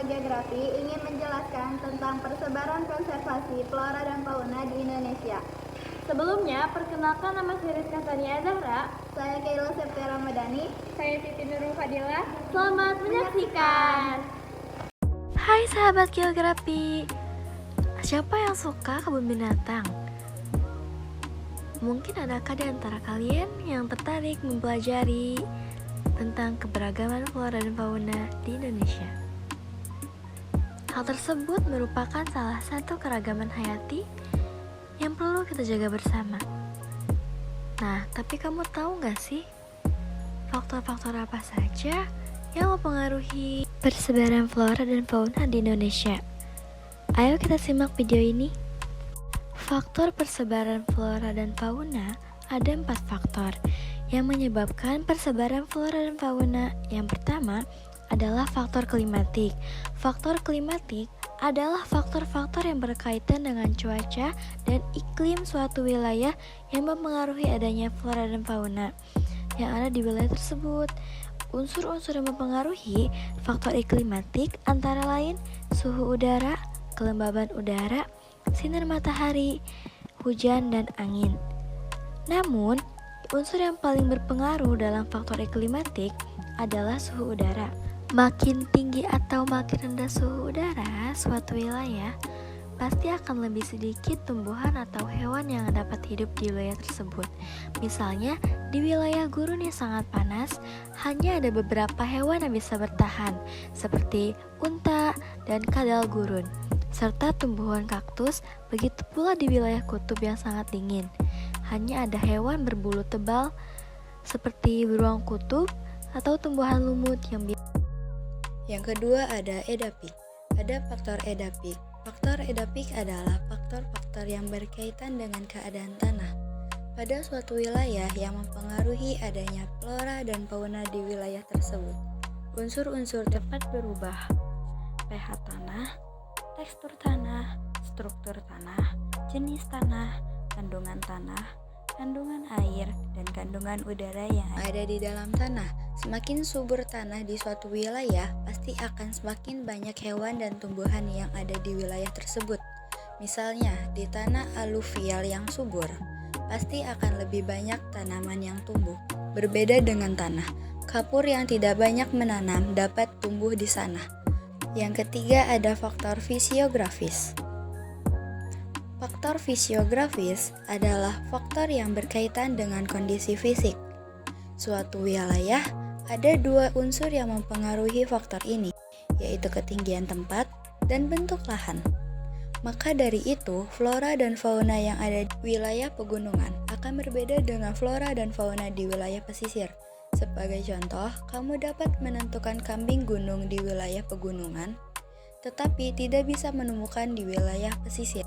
Geografi ingin menjelaskan tentang persebaran konservasi flora dan fauna di Indonesia. Sebelumnya, perkenalkan nama saya Rizka Sania Zahra. Saya Kaila Septia Ramadhani. Saya Siti Nurul Fadilah. Selamat menyaksikan. Hai sahabat geografi, siapa yang suka kebun binatang? Mungkin adakah di antara kalian yang tertarik mempelajari tentang keberagaman flora dan fauna di Indonesia? Hal tersebut merupakan salah satu keragaman hayati yang perlu kita jaga bersama. Nah, tapi kamu tahu gak sih faktor-faktor apa saja yang mempengaruhi persebaran flora dan fauna di Indonesia? Ayo kita simak video ini. Faktor persebaran flora dan fauna ada 4 faktor yang menyebabkan persebaran flora dan fauna. Yang pertama adalah faktor klimatik. Faktor klimatik adalah faktor-faktor yang berkaitan dengan cuaca dan iklim suatu wilayah yang mempengaruhi adanya flora dan fauna yang ada di wilayah tersebut. Unsur-unsur yang mempengaruhi faktor klimatik antara lain suhu udara, kelembaban udara, sinar matahari, hujan, dan angin. Namun, unsur yang paling berpengaruh dalam faktor klimatik adalah suhu udara. Makin tinggi atau makin rendah suhu udara suatu wilayah, pasti akan lebih sedikit tumbuhan atau hewan yang dapat hidup di wilayah tersebut. Misalnya, di wilayah gurun yang sangat panas, hanya ada beberapa hewan yang bisa bertahan, seperti unta dan kadal gurun, serta tumbuhan kaktus. Begitu pula di wilayah kutub yang sangat dingin, hanya ada hewan berbulu tebal, seperti beruang kutub atau tumbuhan lumut yang Yang kedua ada edapik. Ada faktor edapik. Faktor edapik adalah faktor-faktor yang berkaitan dengan keadaan tanah pada suatu wilayah yang mempengaruhi adanya flora dan fauna di wilayah tersebut. Unsur-unsur tepat berubah: pH tanah, tekstur tanah, struktur tanah, jenis tanah, kandungan air, dan kandungan udara yang ada di dalam tanah. Semakin subur tanah di suatu wilayah, pasti akan semakin banyak hewan dan tumbuhan yang ada di wilayah tersebut. Misalnya, di tanah aluvial yang subur, pasti akan lebih banyak tanaman yang tumbuh. Berbeda dengan tanah kapur yang tidak banyak menanam dapat tumbuh di sana. Yang ketiga ada faktor fisiografis. Faktor fisiografis adalah faktor yang berkaitan dengan kondisi fisik suatu wilayah. Ada 2 unsur yang mempengaruhi faktor ini, yaitu ketinggian tempat dan bentuk lahan. Maka dari itu, flora dan fauna yang ada di wilayah pegunungan akan berbeda dengan flora dan fauna di wilayah pesisir. Sebagai contoh, kamu dapat menentukan kambing gunung di wilayah pegunungan, tetapi tidak bisa menemukan di wilayah pesisir.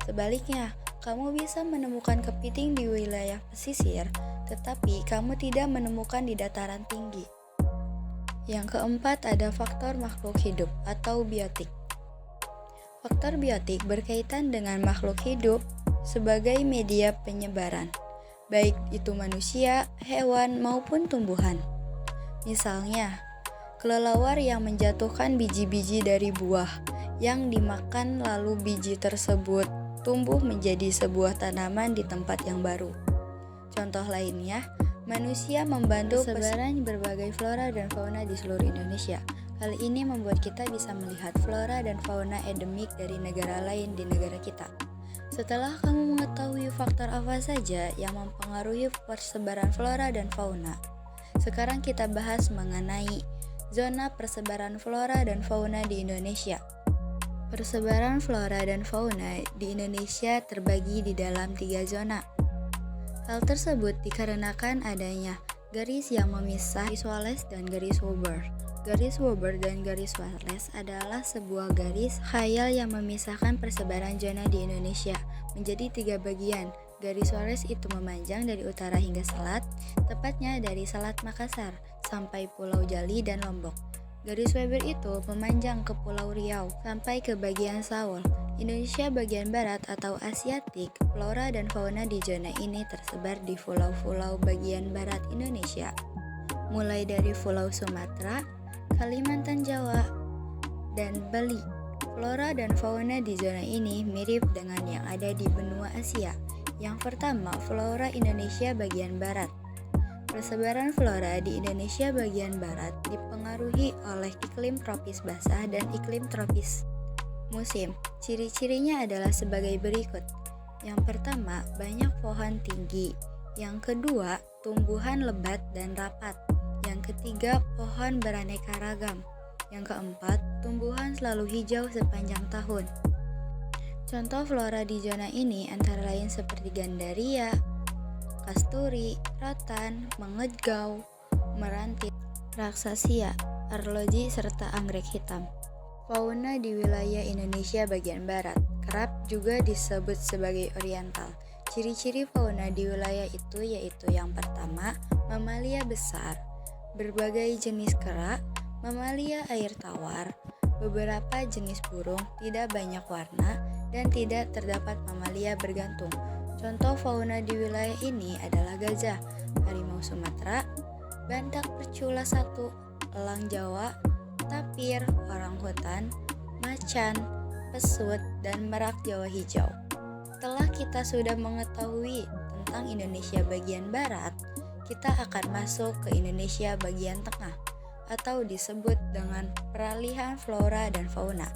Sebaliknya, kamu bisa menemukan kepiting di wilayah pesisir, tetapi kamu tidak menemukan di dataran tinggi. Yang keempat ada faktor makhluk hidup atau biotik. Faktor biotik berkaitan dengan makhluk hidup sebagai media penyebaran, baik itu manusia, hewan, maupun tumbuhan. Misalnya, kelelawar yang menjatuhkan biji-biji dari buah yang dimakan, lalu biji tersebut tumbuh menjadi sebuah tanaman di tempat yang baru. Contoh lainnya, manusia membantu persebaran berbagai flora dan fauna di seluruh Indonesia. Hal ini membuat kita bisa melihat flora dan fauna endemik dari negara lain di negara kita. Setelah kamu mengetahui faktor apa saja yang mempengaruhi persebaran flora dan fauna, sekarang kita bahas mengenai zona persebaran flora dan fauna di Indonesia. Persebaran flora dan fauna di Indonesia terbagi di dalam 3 zona. Hal tersebut dikarenakan adanya garis yang memisah garis Wallace dan garis Weber. Garis Weber dan garis Wallace adalah sebuah garis khayal yang memisahkan persebaran zona di Indonesia menjadi 3 bagian. Garis Wallace itu memanjang dari utara hingga selat, tepatnya dari Selat Makassar sampai Pulau Jali dan Lombok. Garis Weber itu memanjang ke Pulau Riau sampai ke bagian Saul. Indonesia bagian barat atau Asiatik, flora dan fauna di zona ini tersebar di pulau-pulau bagian barat Indonesia, mulai dari Pulau Sumatera, Kalimantan Jawa, dan Bali. Flora dan fauna di zona ini mirip dengan yang ada di benua Asia. Yang pertama, flora Indonesia bagian barat. Persebaran flora di Indonesia bagian barat dipengaruhi oleh iklim tropis basah dan iklim tropis musim. Ciri-cirinya adalah sebagai berikut. Yang pertama, banyak pohon tinggi. Yang kedua, tumbuhan lebat dan rapat. Yang ketiga, pohon beraneka ragam. Yang keempat, tumbuhan selalu hijau sepanjang tahun. Contoh flora di zona ini antara lain seperti gandaria, kasturi, rotan, mengejau, merantit, raksasia, arloji, serta anggrek hitam. Fauna di wilayah Indonesia bagian barat kerap juga disebut sebagai oriental. Ciri-ciri fauna di wilayah itu yaitu yang pertama, mamalia besar, berbagai jenis kera, mamalia air tawar, beberapa jenis burung, tidak banyak warna, dan tidak terdapat mamalia bergantung. Contoh fauna di wilayah ini adalah gajah, harimau Sumatera, badak percula 1, elang Jawa, tapir, orangutan, macan, pesut, dan merak Jawa hijau. Setelah kita sudah mengetahui tentang Indonesia bagian barat, kita akan masuk ke Indonesia bagian tengah, atau disebut dengan peralihan flora dan fauna.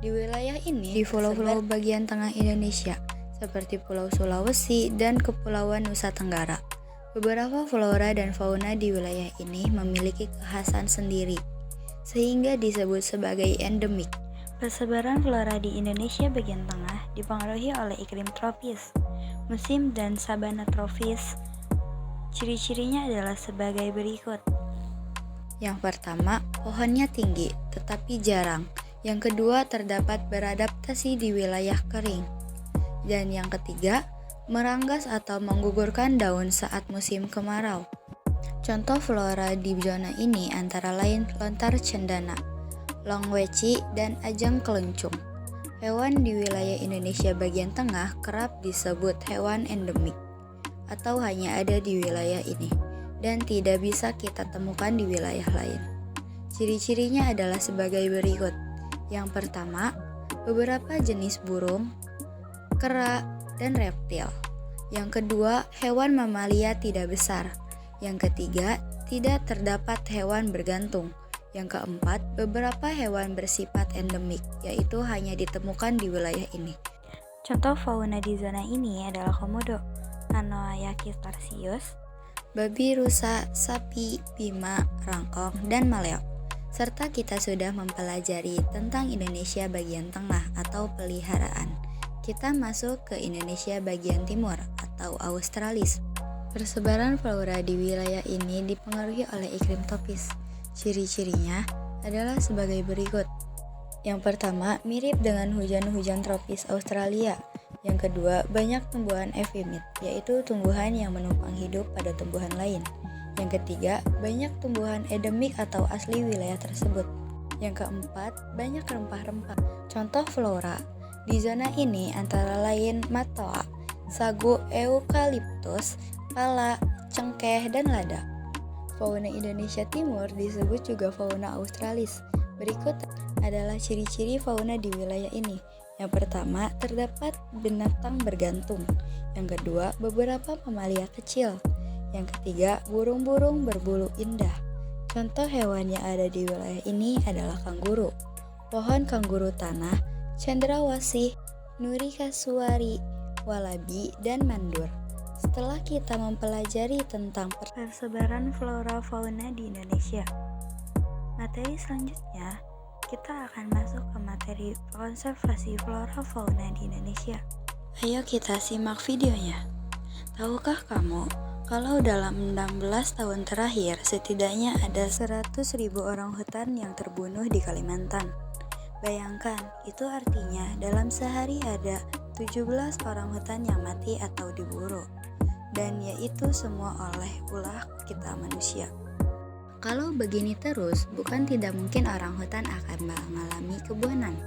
Di wilayah ini, di pulau-pulau bagian tengah Indonesia, seperti Pulau Sulawesi dan Kepulauan Nusa Tenggara. Beberapa flora dan fauna di wilayah ini memiliki kekhasan sendiri, sehingga disebut sebagai endemik. Persebaran flora di Indonesia bagian tengah dipengaruhi oleh iklim tropis, musim, dan sabana tropis. Ciri-cirinya adalah sebagai berikut. Yang pertama, pohonnya tinggi tetapi jarang. Yang kedua, terdapat beradaptasi di wilayah kering. Dan yang ketiga, meranggas atau menggugurkan daun saat musim kemarau. Contoh flora di zona ini antara lain lontar cendana, longweci, dan ajang kelencung. Hewan di wilayah Indonesia bagian tengah kerap disebut hewan endemik atau hanya ada di wilayah ini dan tidak bisa kita temukan di wilayah lain. Ciri-cirinya adalah sebagai berikut. Yang pertama, beberapa jenis burung, kera, dan reptil. Yang kedua, hewan mamalia tidak besar. Yang ketiga, tidak terdapat hewan bergantung. Yang keempat, beberapa hewan bersifat endemik, yaitu hanya ditemukan di wilayah ini. Contoh fauna di zona ini adalah komodo, Anoaakis tarsius, babi rusa, sapi, bima, rangkong, dan maleo. Serta kita sudah mempelajari tentang Indonesia bagian tengah atau peliharaan. Kita masuk ke Indonesia bagian timur atau Australis. Persebaran flora di wilayah ini dipengaruhi oleh iklim tropis. Ciri-cirinya adalah sebagai berikut. Yang pertama, mirip dengan hujan-hujan tropis Australia. Yang kedua, banyak tumbuhan efimit, yaitu tumbuhan yang menumpang hidup pada tumbuhan lain. Yang ketiga, banyak tumbuhan endemik atau asli wilayah tersebut. Yang keempat, banyak rempah-rempah. Contoh flora di zona ini antara lain matoa, sagu, eukaliptus, pala, cengkeh, dan lada. Fauna Indonesia Timur disebut juga fauna Australis. Berikut adalah ciri-ciri fauna di wilayah ini. Yang pertama, terdapat binatang bergantung. Yang kedua, beberapa mamalia kecil. Yang ketiga, burung-burung berbulu indah. Contoh hewan yang ada di wilayah ini adalah kanguru, pohon kanguru tanah, cendrawasih, nuri kasuari, walabi, dan mandur. Setelah kita mempelajari tentang persebaran flora fauna di Indonesia, materi selanjutnya kita akan masuk ke materi konservasi flora fauna di Indonesia. Ayo kita simak videonya. Tahukah kamu kalau dalam 16 tahun terakhir setidaknya ada 100.000 orang hutan yang terbunuh di Kalimantan? Bayangkan, itu artinya dalam sehari ada 17 orang hutan yang mati atau diburu. Dan yaitu semua oleh ulah kita manusia. Kalau begini terus, bukan tidak mungkin orang hutan akan mengalami kebuanan.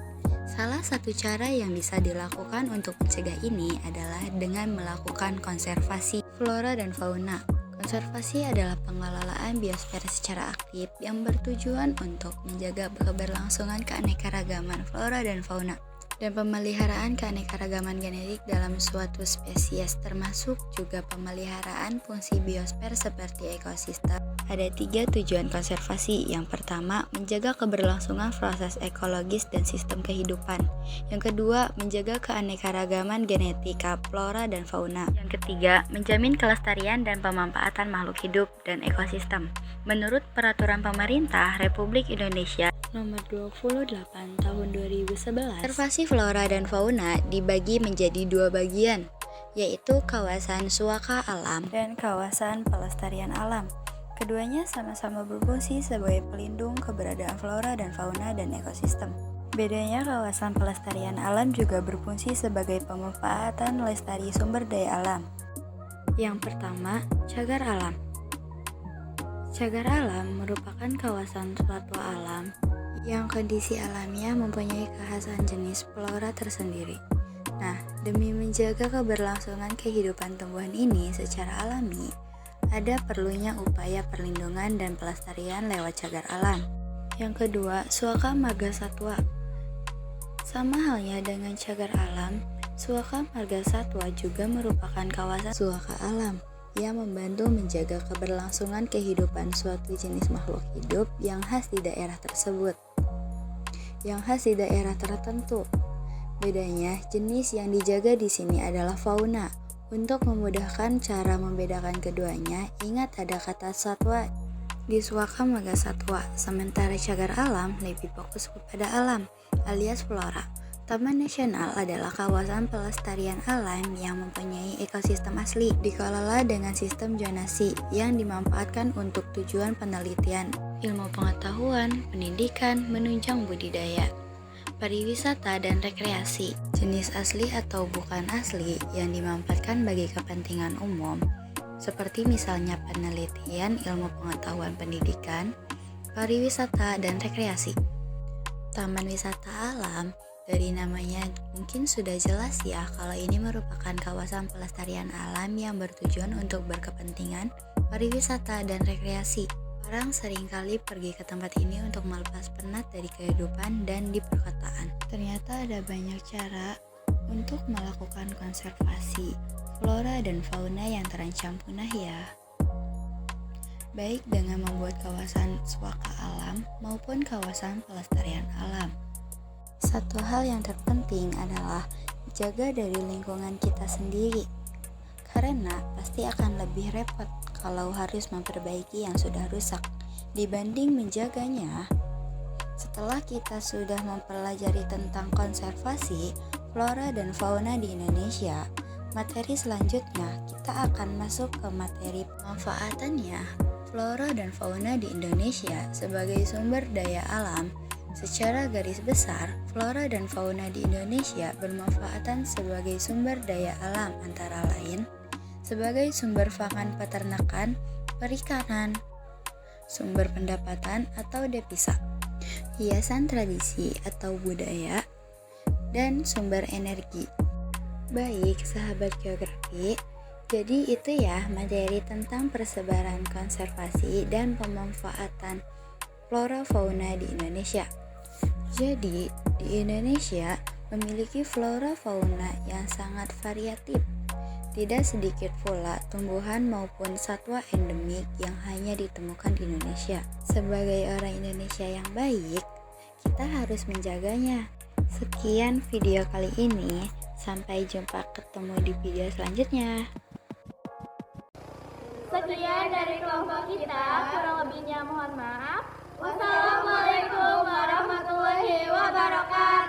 Salah satu cara yang bisa dilakukan untuk mencegah ini adalah dengan melakukan konservasi flora dan fauna. Konservasi adalah pengelolaan biosfer secara aktif yang bertujuan untuk menjaga keberlangsungan keanekaragaman flora dan fauna dan pemeliharaan keanekaragaman genetik dalam suatu spesies, termasuk juga pemeliharaan fungsi biosfer seperti ekosistem. Ada 3 tujuan konservasi. Yang pertama, menjaga keberlangsungan proses ekologis dan sistem kehidupan. Yang kedua, menjaga keanekaragaman genetika flora dan fauna. Yang ketiga, menjamin kelestarian dan pemanfaatan makhluk hidup dan ekosistem. Menurut Peraturan Pemerintah Republik Indonesia Nomor 28 Tahun 2011, konservasi flora dan fauna dibagi menjadi 2 bagian, yaitu kawasan suaka alam dan kawasan pelestarian alam. Keduanya sama-sama berfungsi sebagai pelindung keberadaan flora dan fauna dan ekosistem. Bedanya, kawasan pelestarian alam juga berfungsi sebagai pemanfaatan lestari sumber daya alam. Yang pertama, cagar alam. Cagar alam merupakan kawasan suatu alam yang kondisi alamnya mempunyai kekhasan jenis flora tersendiri. Nah, demi menjaga keberlangsungan kehidupan tumbuhan ini secara alami, ada perlunya upaya perlindungan dan pelestarian lewat cagar alam. Yang kedua, suaka marga satwa. Sama halnya dengan cagar alam, suaka marga satwa juga merupakan kawasan suaka alam yang membantu menjaga keberlangsungan kehidupan suatu jenis makhluk hidup yang khas di daerah tersebut, yang khas di daerah tertentu. Bedanya, jenis yang dijaga di sini adalah fauna. Untuk memudahkan cara membedakan keduanya, ingat ada kata satwa di suaka marga satwa, sementara cagar alam lebih fokus kepada alam, alias flora. Taman nasional adalah kawasan pelestarian alam yang mempunyai ekosistem asli, dikelola dengan sistem zonasi yang dimanfaatkan untuk tujuan penelitian, ilmu pengetahuan, pendidikan, menunjang budidaya, pariwisata, dan rekreasi. Jenis asli atau bukan asli yang dimanfaatkan bagi kepentingan umum, seperti misalnya penelitian, ilmu pengetahuan, pendidikan, pariwisata, dan rekreasi. Taman wisata alam, dari namanya mungkin sudah jelas ya kalau ini merupakan kawasan pelestarian alam yang bertujuan untuk berkepentingan pariwisata dan rekreasi. Orang seringkali pergi ke tempat ini untuk melepas penat dari kehidupan dan di perkotaan. Ternyata ada banyak cara untuk melakukan konservasi flora dan fauna yang terancam punah ya. Baik dengan membuat kawasan suaka alam maupun kawasan pelestarian alam. Satu hal yang terpenting adalah jaga dari lingkungan kita sendiri, karena pasti akan lebih repot kalau harus memperbaiki yang sudah rusak dibanding menjaganya. Setelah kita sudah mempelajari tentang konservasi flora dan fauna di Indonesia, materi selanjutnya kita akan masuk ke materi pemanfaatannya flora dan fauna di Indonesia sebagai sumber daya alam. Secara garis besar, flora dan fauna di Indonesia bermanfaatan sebagai sumber daya alam antara lain sebagai sumber pangan peternakan, perikanan, sumber pendapatan atau devisa, hiasan tradisi atau budaya, dan sumber energi. Baik, sahabat geografi, jadi itu ya materi tentang persebaran konservasi dan pemanfaatan flora fauna di Indonesia. Jadi, di Indonesia memiliki flora fauna yang sangat variatif. Tidak sedikit pula tumbuhan maupun satwa endemik yang hanya ditemukan di Indonesia. Sebagai orang Indonesia yang baik, kita harus menjaganya. Sekian video kali ini, sampai jumpa ketemu di video selanjutnya. Sekian dari kelompok kita, kurang lebihnya mohon maaf. Wassalamualaikum warahmatullahi wabarakatuh.